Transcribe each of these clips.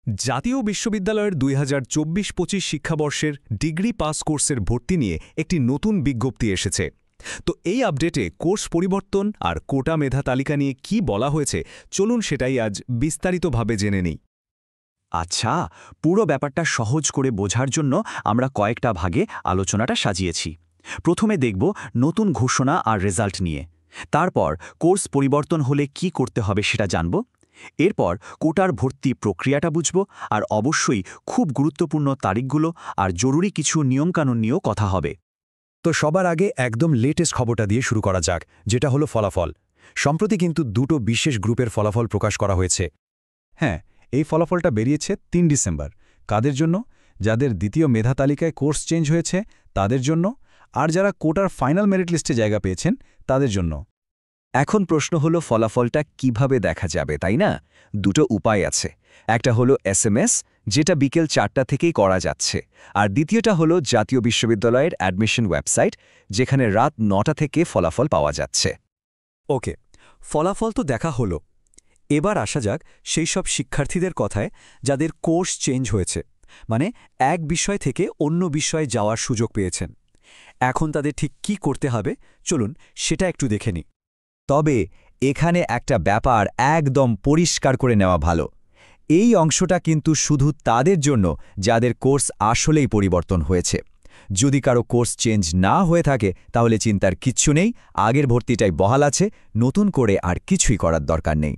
জাতীয় বিশ্ববিদ্যালয়ের ২০২৪-২৫ শিক্ষাবর্ষের degree pass কোর্সের ভর্তি নিয়ে একটি নতুন বিজ্ঞপ্তি এসেছে। তো এই আপডেটে কোর্স পরিবর্তন আর কোটা মেধা তালিকা নিয়ে কি বলা হয়েছে চলুন সেটাই আজ বিস্তারিতভাবে জেনে নিই। আচ্ছা, পুরো ব্যাপারটা সহজ করে বোঝার জন্য আমরা কয়েকটা ভাগে আলোচনাটা সাজিয়েছি। প্রথমে দেখব নতুন ঘোষণা আর রেজাল্ট নিয়ে। তারপর কোর্স পরিবর্তন হলে কি করতে হবে সেটা জানব। এরপর কোটার ভর্তি প্রক্রিয়াটা বুঝব, আর অবশ্যই খুব গুরুত্বপূর্ণ তারিখগুলো আর জরুরি কিছু নিয়মকানুন নিয়েও কথা হবে। তো সবার আগে একদম লেটেস্ট খবরটা দিয়ে শুরু করা যাক, যেটা হলো ফলাফল। সম্প্রতি কিন্তু দুটো বিশেষ গ্রুপের ফলাফল প্রকাশ করা হয়েছে। হ্যাঁ, এই ফলাফলটা বেরিয়েছে ৩ ডিসেম্বর। কাদের জন্য? যাদের দ্বিতীয় মেধা তালিকায় কোর্স চেঞ্জ হয়েছে তাদের জন্য, আর যারা কোটার ফাইনাল মেরিট লিস্টে জায়গা পেয়েছেন তাদের জন্য। এখন প্রশ্ন হলো ফলাফলটা কিভাবে দেখা যাবে, তাই না? দুটো উপায় আছে। একটা হলো SMS, যেটা বিকেল ৪টা থেকেই করা যাচ্ছে, আর দ্বিতীয়টা হলো জাতীয় বিশ্ববিদ্যালয়ের অ্যাডমিশন ওয়েবসাইট, যেখানে রাত ৯টা থেকে ফলাফল পাওয়া যাচ্ছে। ওকে, ফলাফল তো দেখা হলো। এবার আসা যাক সেই সব শিক্ষার্থীদের কথায় যাদের কোর্স চেঞ্জ হয়েছে, মানে এক বিষয় থেকে অন্য বিষয়ে যাওয়ার সুযোগ পেয়েছেন। এখন তাদের ঠিক কি করতে হবে চলুন সেটা একটু দেখে নিই। তবে এখানে একটা ব্যাপার একদম পরিষ্কার করে নেওয়া ভালো। এই অংশটা কিন্তু শুধু তাদের জন্য যাদের কোর্স আসলেই পরিবর্তন হয়েছে। যদি কারো কোর্স চেঞ্জ না হয়ে থাকে তাহলে চিন্তার কিচ্ছু নেই, আগের ভর্তিটাই বহাল আছে, নতুন করে আর কিছুই করার দরকার নেই।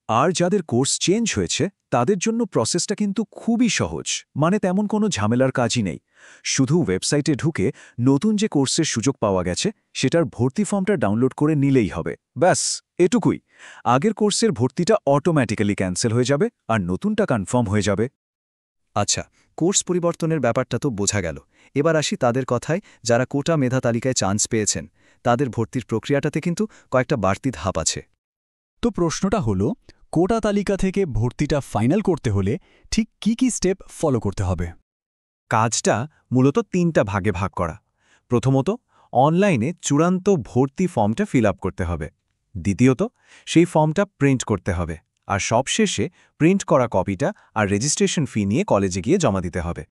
আর যাদের কোর্স চেঞ্জ হয়েছে তাদের জন্য প্রসেসটা কিন্তু খুবই সহজ, মানে তেমন কোনো ঝামেলার কাজই নেই। শুধু ওয়েবসাইটে ঢুকে নতুন যে কোর্সের সুযোগ পাওয়া গেছে সেটার ভর্তি ফর্মটা ডাউনলোড করে নিলেই হবে। ব্যাস, এটুকুই। আগের কোর্সের ভর্তিটা অটোম্যাটিক্যালি ক্যান্সেল হয়ে যাবে আর নতুনটা কনফার্ম হয়ে যাবে। আচ্ছা, কোর্স পরিবর্তনের ব্যাপারটা তো বোঝা গেল। এবার আসি তাদের কথায়, যারা কোটা মেধা তালিকায় চান্স পেয়েছেন তাদের ভর্তির প্রক্রিয়াটাতে কিন্তু কয়েকটা বাড়তি ধাপ আছে। তো প্রশ্নটা হলো, কোটা তালিকা থেকে ভর্তিটা ফাইনাল করতে হলে ঠিক কি স্টেপ ফলো করতে হবে? কাজটা মূলত ৩টা ভাগে ভাগ করা। প্রথমত, অনলাইনে চূড়ান্ত ভর্তি ফর্মটা ফিল আপ করতে হবে। দ্বিতীয়ত, সেই ফর্মটা প্রিন্ট করতে হবে। আর সবশেষে প্রিন্ট করা কপিটা আর রেজিস্ট্রেশন ফি নিয়ে কলেজে গিয়ে জমা দিতে হবে।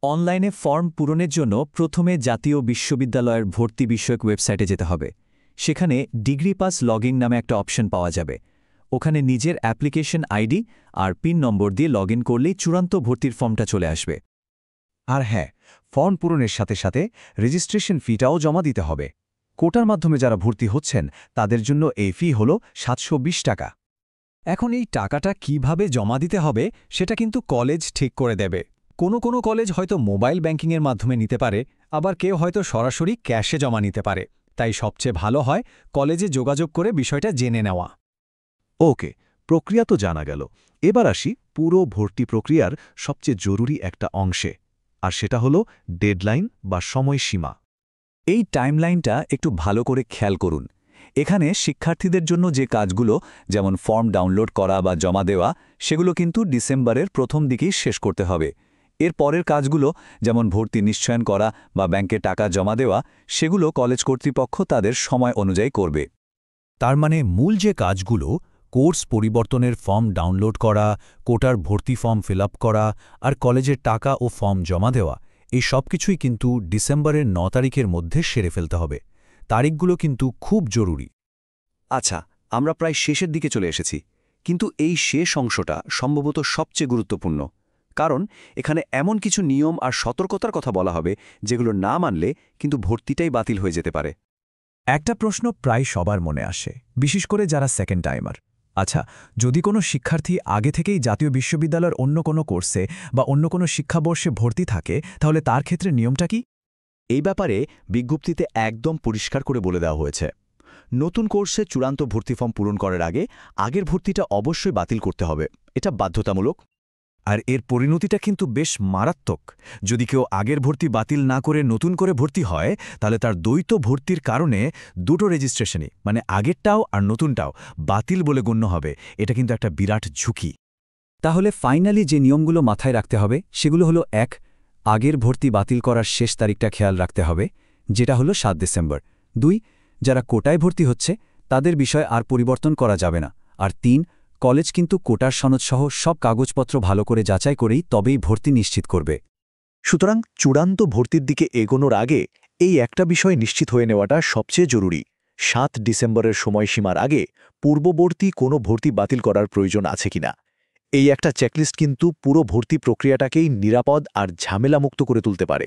অনলাইনে ফর্ম পূরণের জন্য প্রথমে জাতীয় বিশ্ববিদ্যালয়ের ভর্তি বিষয়ক ওয়েবসাইটে যেতে হবে। সেখানে ডিগ্রি পাস লগইন নামে একটা অপশন পাওয়া যাবে। ওখানে নিজের অ্যাপ্লিকেশন আইডি আর পিন নম্বর দিয়ে লগইন করলেই চূড়ান্ত ভর্তির ফর্মটা চলে আসবে। আর হ্যাঁ, ফর্ম পূরণের সাথে সাথে রেজিস্ট্রেশন ফিটাও জমা দিতে হবে। কোটার মাধ্যমে যারা ভর্তি হচ্ছেন তাদের জন্য এই ফি হল ৭২০ টাকা। এখন এই টাকাটা কিভাবে জমা দিতে হবে সেটা কিন্তু কলেজ ঠিক করে দেবে। কোনো কলেজ হয়তো মোবাইল ব্যাংকিংয়ের মাধ্যমে নিতে পারে, আবার কেউ হয়তো সরাসরি ক্যাশে জমা নিতে পারে। তাই সবচেয়ে ভালো হয় কলেজে যোগাযোগ করে বিষয়টা জেনে নেওয়া। ওকে, প্রক্রিয়া তো জানা গেল। এবার আসি পুরো ভর্তি প্রক্রিয়ার সবচেয়ে জরুরি একটা অংশে, আর সেটা হলো ডেডলাইন বা সময়সীমা। এই টাইমলাইনটা একটু ভালো করে খেয়াল করুন। এখানে শিক্ষার্থীদের জন্য যে কাজগুলো, যেমন ফর্ম ডাউনলোড করা বা জমা দেওয়া, সেগুলো কিন্তু ডিসেম্বরের প্রথম দিকেই শেষ করতে হবে। এর পরের কাজগুলো, যেমন ভর্তি নিশ্চয়ন করা বা ব্যাংকে টাকা জমা দেওয়া, সেগুলো কলেজ কর্তৃপক্ষ তাদের সময় অনুযায়ী করবে। তার মানে মূল যে কাজগুলো, কোর্স পরিবর্তনের ফর্ম ডাউনলোড করা, কোটার ভর্তি ফর্ম ফিল আপ করা আর কলেজের টাকা ও ফর্ম জমা দেওয়া, এই সব কিছুই কিন্তু ডিসেম্বরের ৯ তারিখের মধ্যে সেরে ফেলতে হবে। তারিখগুলো কিন্তু খুব জরুরি। আচ্ছা, আমরা প্রায় শেষের দিকে চলে এসেছি, কিন্তু এই শেষ অংশটা সম্ভবত সবচেয়ে গুরুত্বপূর্ণ। কারণ এখানে এমন কিছু নিয়ম আর সতর্কতার কথা বলা হবে যেগুলো না মানলে কিন্তু ভর্তিটাই বাতিল হয়ে যেতে পারে। একটা প্রশ্ন প্রায় সবার মনে আসে, বিশেষ করে যারা সেকেন্ড টাইমার। আচ্ছা, যদি কোনো শিক্ষার্থী আগে থেকেই জাতীয় বিশ্ববিদ্যালয়ের অন্য কোনো কোর্সে বা অন্য কোনো শিক্ষাবর্ষে ভর্তি থাকে, তাহলে তার ক্ষেত্রে নিয়মটা কি? এই ব্যাপারে বিজ্ঞপ্তিতে একদম পরিষ্কার করে বলে দেওয়া হয়েছে। নতুন কোর্সে চূড়ান্ত ভর্তি ফর্ম পূরণ করার আগে আগের ভর্তিটা অবশ্যই বাতিল করতে হবে। এটা বাধ্যতামূলক। আর এর পরিণতিটা কিন্তু বেশ মারাত্মক। যদি কেউ আগের ভর্তি বাতিল না করে নতুন করে ভর্তি হয়, তাহলে তার দ্বৈত ভর্তির কারণে দুটো রেজিস্ট্রেশনই, মানে আগেরটাও আর নতুনটাও, বাতিল বলে গণ্য হবে। এটা কিন্তু একটা বিরাট ঝুঁকি। তাহলে ফাইনালি যে নিয়মগুলো মাথায় রাখতে হবে সেগুলো হলো: ১. আগের ভর্তি বাতিল করার শেষ তারিখটা খেয়াল রাখতে হবে, যেটা হলো ৭ ডিসেম্বর। ২. যারা কোটায় ভর্তি হচ্ছে তাদের বিষয় আর পরিবর্তন করা যাবে না। আর ৩. কলেজ কিন্তু কোটার সনদসহ সব কাগজপত্র ভালো করে যাচাই করেই তবেই ভর্তি নিশ্চিত করবে। সুতরাং চূড়ান্ত ভর্তির দিকে এগোনোর আগে এই একটা বিষয় নিশ্চিত হয়ে নেওয়াটা সবচেয়ে জরুরি। 7 ডিসেম্বরের সময়সীমার আগে পূর্ববর্তী কোনো ভর্তি বাতিল করার প্রয়োজন আছে কিনা। এই একটা চেকলিস্ট কিন্তু পুরো ভর্তি প্রক্রিয়াটাকেই নিরাপদ আর ঝামেলামুক্ত করে তুলতে পারে।